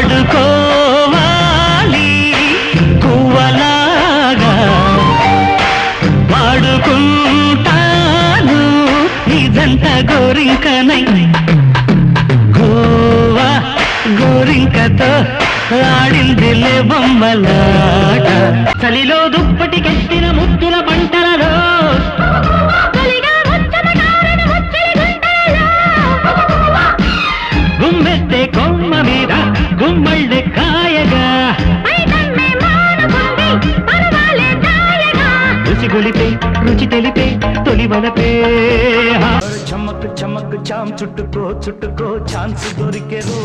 ఆడుకోవాలి కువ్వలాగా వాడుకుంటాను ఇదంత గోరింకనై గోవా గోరింకతో ఆడిందిలే బొమ్మలాట చలిలో దుప్పటి కెట్టిన ముద్దుల పంటలలో గుమ్మెత్తే కొమ్మ మీద గుమ్మళ్ళె కాయగా రుచి గొలిపే రుచి తెలిపే తొలి వలపే చమక్ చమక్ చాం చుట్టుకో ఛాన్స్ దొరికే రో